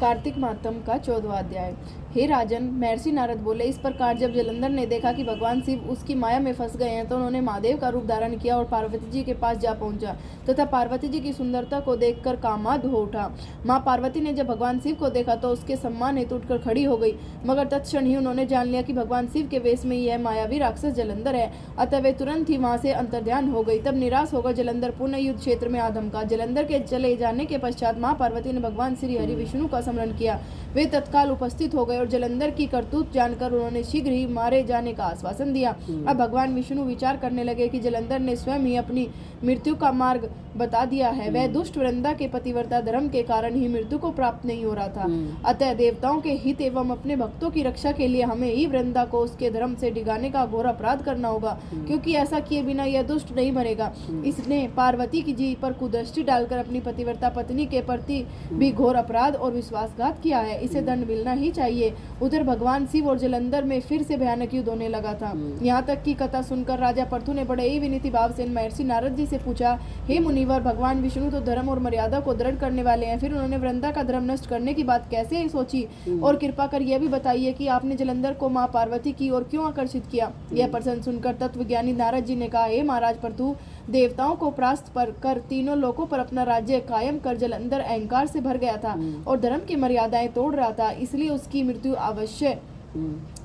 कार्तिक मातम का 14वां अध्याय। हे राजन, महर्षि नारद बोले, इस प्रकार जब जलंधर ने देखा कि भगवान शिव उसकी माया में फंस गए हैं तो उन्होंने महादेव का रूप धारण किया और पार्वती जी के पास जा पहुंचा तथा पार्वती जी की सुंदरता को देखकर कामाद हो उठा। माँ पार्वती ने जब भगवान शिव को देखा तो उसके सम्मान हेतु उठकर खड़ी हो गई, मगर तत्क्षण ही उन्होंने जान लिया कि भगवान शिव के वेश में यह मायावी राक्षस जलंधर है, अतः वे तुरंत ही वहां से अंतर्ध्यान हो गई। तब निराश होकर जलंधर पुनः युद्ध क्षेत्र में आ धमका। जलंधर के चले जाने के पश्चात माँ पार्वती ने भगवान श्री हरि विष्णु का स्मरण किया। वे तत्काल उपस्थित हो गए और जलंधर की करतूत जानकर उन्होंने शीघ्र ही मारे जाने का आश्वासन दिया। अब भगवान विष्णु विचार करने लगे कि जलंधर ने स्वयं ही अपनी मृत्यु का मार्ग बता दिया है। वह दुष्ट वृंदा के पतिव्रता धर्म के कारण ही मृत्यु को प्राप्त नहीं हो रहा था, अतः देवताओं के हित एवं अपने भक्तों की रक्षा के लिए हमें ही वृंदा को उसके धर्म से डिगाने का घोर अपराध करना होगा, क्योंकि ऐसा किए बिना यह दुष्ट नहीं मरेगा। इसने पार्वती की जी पर कुदृष्टि डालकर अपनी पतिव्रता पत्नी के प्रति भी घोर अपराध और विश्वासघात किया है, इसे दंड मिलना ही चाहिए। उधर भगवान शिव और जलंधर में फिर से भयानक युद्ध होने लगा था। यहाँ तक की कथा सुनकर राजा पृथु ने बड़े ही विनीति भाव से महर्षि नारद जी से पूछा, हे मुनिवर, भगवान विष्णु तो धर्म और मर्यादा को दृढ़ करने वाले हैं, फिर उन्होंने वृंदा का धर्म नष्ट करने की बात कैसे सोची? और कृपा कर यह भी बताइए कि आपने जलंधर को माँ पार्वती की ओर क्यों आकर्षित किया? यह प्रश्न सुनकर तत्वज्ञानी नारद जी ने कहा, हे महाराज पृथु, देवताओं को परास्त कर तीनों लोकों पर अपना राज्य कायम कर जलंधर अहंकार से भर गया था और धर्म की मर्यादाएं तोड़ रहा था, इसलिए उसकी मृत्यु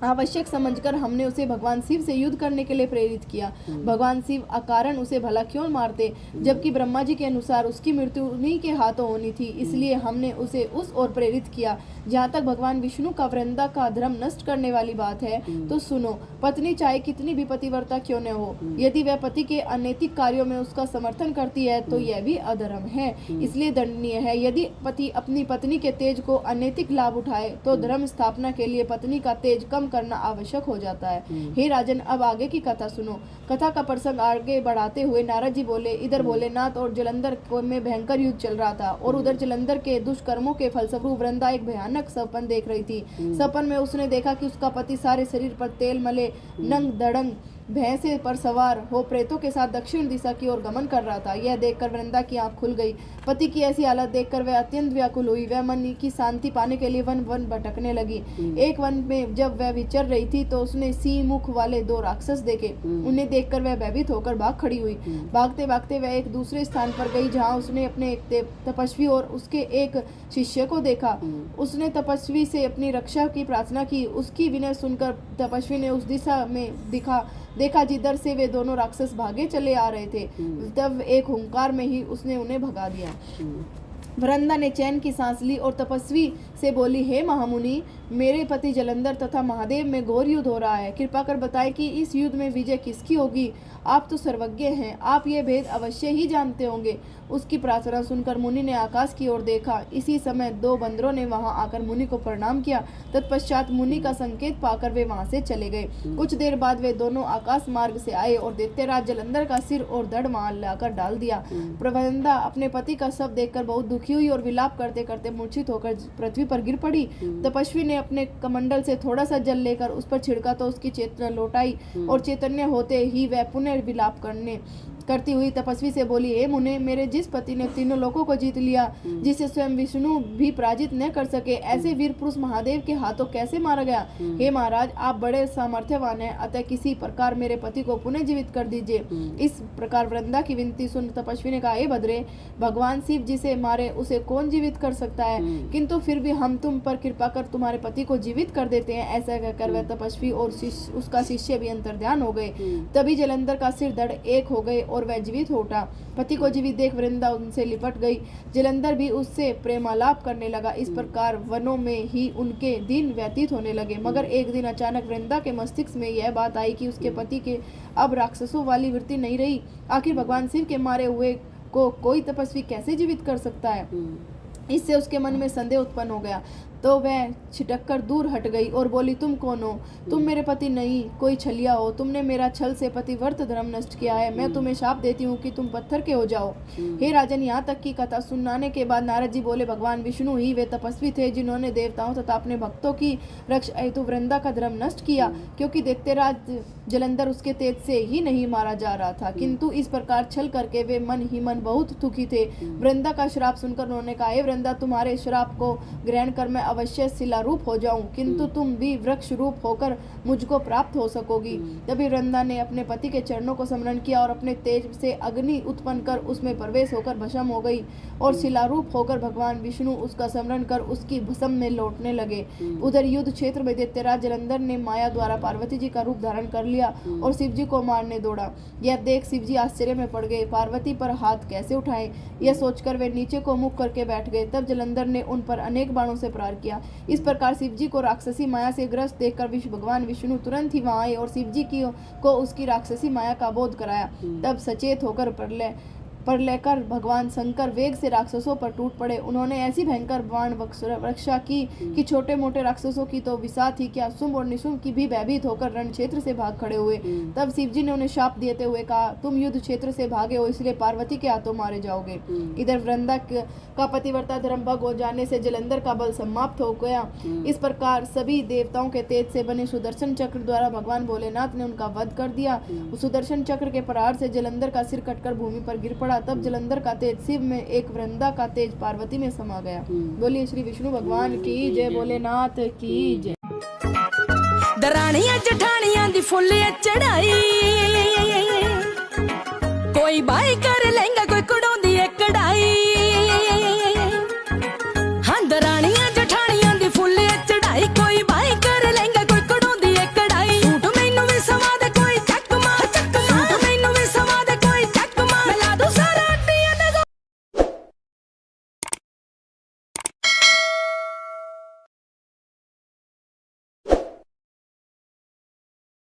आवश्यक समझकर हमने उसे भगवान शिव से युद्ध करने के लिए प्रेरित किया। भगवान शिव अकारण उसे भला क्यों मारते, जबकि ब्रह्मा जी के अनुसार उसकी मृत्यु उन्हीं के हाथों होनी थी, इसलिए हमने उसे उस ओर प्रेरित किया। जहाँ तक भगवान विष्णु का वृंदा का धर्म नष्ट करने वाली बात है तो सुनो, पत्नी चाहे कितनी भी पतिव्रता क्यों न हो, यदि वह पति के अनैतिक कार्यों में उसका समर्थन करती है तो यह भी अधर्म है, इसलिए दंडनीय है। यदि पति अपनी पत्नी के तेज को अनैतिक लाभ उठाए तो धर्म स्थापना के लिए पत्नी का तेज कम करना आवश्यक हो जाता है। हे राजन, अब आगे की कथा सुनो। कथा का प्रसंग आगे बढ़ाते हुए नारद जी बोले, इधर भोलेनाथ और जलंधर में भयंकर युद्ध चल रहा था और उधर जलंधर के दुष्कर्मों के फलस्वरूप वृंदा एक भयानक सपन देख रही थी। सपन में उसने देखा कि उसका पति सारे शरीर पर तेल मले नंग दड़ंग भैंसे पर सवार हो प्रेतों के साथ दक्षिण दिशा की ओर गमन कर रहा था। यह देखकर वृंदा की आंख खुल गई। पति की ऐसी हालत देखकर वह अत्यंत व्याकुल हुई। वह मन की शांति पाने के लिए वन वन भटकने लगी। एक वन में जब वह विचर रही थी तो उसने सिंह मुख वाले दो राक्षस देखे। उन्हें देखकर वह भयभीत होकर भाग खड़ी हुई। भागते भागते वह एक दूसरे स्थान पर गई जहाँ उसने अपने एक तपस्वी और उसके एक शिष्य को देखा। उसने तपस्वी से अपनी रक्षा की प्रार्थना की। उसकी विनय सुनकर तपस्वी ने उस दिशा में देखा जिधर से वे दोनों राक्षस भागे चले आ रहे थे। तब एक हुंकार में ही उसने उन्हें भगा दिया। वृंदा ने चैन की सांस ली और तपस्वी से बोली, हे महामुनि, मेरे पति जलंधर तथा महादेव में घोर युद्ध हो रहा है, कृपा कर बताएं कि इस युद्ध में विजय किसकी होगी। आप तो सर्वज्ञ हैं, आप ये भेद अवश्य ही जानते होंगे। उसकी प्रार्थना सुनकर मुनि ने आकाश की ओर देखा। इसी समय दो बंदरों ने वहां आकर मुनि को प्रणाम किया। तत्पश्चात मुनि का संकेत पाकर वे वहां से चले गए। कुछ देर बाद वे दोनों आकाश मार्ग से आए और दैत्यराज जलंधर का सिर और धड़ वहां लाकर डाल दिया। वृंदा अपने पति का शव देखकर बहुत दुखी हुई और विलाप करते करते मूर्छित होकर पृथ्वी पर गिर पड़ी। तपस्वी ने अपने कमंडल से थोड़ा सा जल लेकर उस पर छिड़का तो उसकी चेतना लौट आई और चैतन्य होते ही वह पुनः विलाप करती हुई तपस्वी से बोली, हे मुने, मेरे जिस पति ने तीनों लोकों को जीत लिया, जिसे स्वयं विष्णु भी पराजित न कर सके, ऐसे वीर पुरुष महादेव के हाथों कैसे मारा गया? हे महाराज, आप बड़े सामर्थ्यवान हैं, अतः किसी प्रकार मेरे पति को पुनः जीवित कर दीजिए। इस प्रकार वृंदा की विनती सुन तपस्वी ने कहा, हे भद्रे, भगवान शिव जिसे मारे उसे कौन जीवित कर सकता है, किंतु फिर भी हम तुम पर कृपा कर तुम्हारे पति को जीवित कर देते हैं। ऐसा कहकर वह तपस्वी और उसका शिष्य भी अंतर्ध्यान हो गए। तभी जलंधर का सिर धड़ एक हो गए और वह जीवित हो उठा। पति को जीवित देख वृंदा उनसे लिपट गई। जलंधर भी उससे प्रेमालाप करने लगा। इस प्रकार वनों में ही उनके दिन व्यतीत होने लगे। मगर एक दिन अचानक वृंदा के मस्तिष्क में यह बात आई कि उसके पति के अब राक्षसों वाली वृत्ति नहीं रही। आखिर भगवान शिव के मारे हुए को कोई तपस्वी कैसे जीवित कर सकता है? इससे उसके मन में संदेह उत्पन्न हो गया। तो वह छिटक कर दूर हट गई और बोली, तुम कौन हो? तुम मेरे पति नहीं, कोई छलिया हो। तुमने मेरा छल से पतिव्रत धर्म नष्ट किया है। मैं तुम्हें शाप देती हूँ कि तुम पत्थर के हो जाओ। हे राजन, यहाँ तक की कथा सुनाने के बाद नारद जी बोले, भगवान विष्णु ही वे तपस्वी थे जिन्होंने देवताओं तथा अपने भक्तों की रक्षा हेतु वृंदा का धर्म नष्ट किया, क्योंकि दैत्यराज जलंधर उसके तेज से ही नहीं मारा जा रहा था, किंतु इस प्रकार छल करके वे मन ही मन बहुत दुखी थे। वृंदा का श्राप सुनकर उन्होंने कहा, हे वृंदा, तुम्हारे श्राप को ग्रहण कर मैं अवश्य शिलारूप हो जाऊं, किंतु तुम भी वृक्ष रूप होकर मुझको प्राप्त हो सकोगी। तभी वृंदा ने अपने पति के चरणों को स्मरण किया और अपने तेज से अग्नि उत्पन्न कर उसमें प्रवेश होकर भस्म हो गई और शिलारूप होकर भगवान विष्णु उसका स्मरण कर उसकी भस्म में लौटने लगे। उधर युद्ध क्षेत्र में दैत्यराज जलंधर ने माया द्वारा पार्वती जी का रूप धारण कर लिया और शिव जी को मारने दौड़ा। यह देख शिव जी आश्चर्य में पड़ गए। पार्वती पर हाथ कैसे उठाएं, यह सोचकर वे नीचे को मुख करके बैठ गए। तब जलंधर ने उन पर अनेक बाणों से प्रहार किया। इस प्रकार शिव जी को राक्षसी माया से ग्रस्त देखकर भगवान विष्णु तुरंत ही वहां आए और शिव जी को उसकी राक्षसी माया का बोध कराया। तब सचेत होकर प्रलय भगवान शंकर वेग से राक्षसों पर टूट पड़े। उन्होंने ऐसी भयंकर बाण वर्षा की कि छोटे मोटे राक्षसों की तो विसात ही क्या, शुंभ और निशुंभ की भी भयभीत होकर रण क्षेत्र से भाग खड़े हुए। तब शिव जी ने उन्हें शाप देते हुए कहा, तुम युद्ध क्षेत्र से भागे हो, इसलिए पार्वती के हाथों मारे जाओगे। इधर वृंदा का पतिव्रता धर्म भंग हो जाने से जलंधर का बल समाप्त हो गया। इस प्रकार सभी देवताओं के तेज से बने सुदर्शन चक्र द्वारा भगवान भोलेनाथ ने उनका वध कर दिया। सुदर्शन चक्र के प्रहार से जलंधर का सिर कटकर भूमि पर गिर पड़ा। तब जलंधर का तेज शिव में, एक वृंदा का तेज पार्वती में समा गया। बोलिए श्री विष्णु भगवान की जय, भोलेनाथ की जय। दरानियां जठानियां दी फुल चढ़ाई, कोई बाई कर लेंगा कोई कुड़ो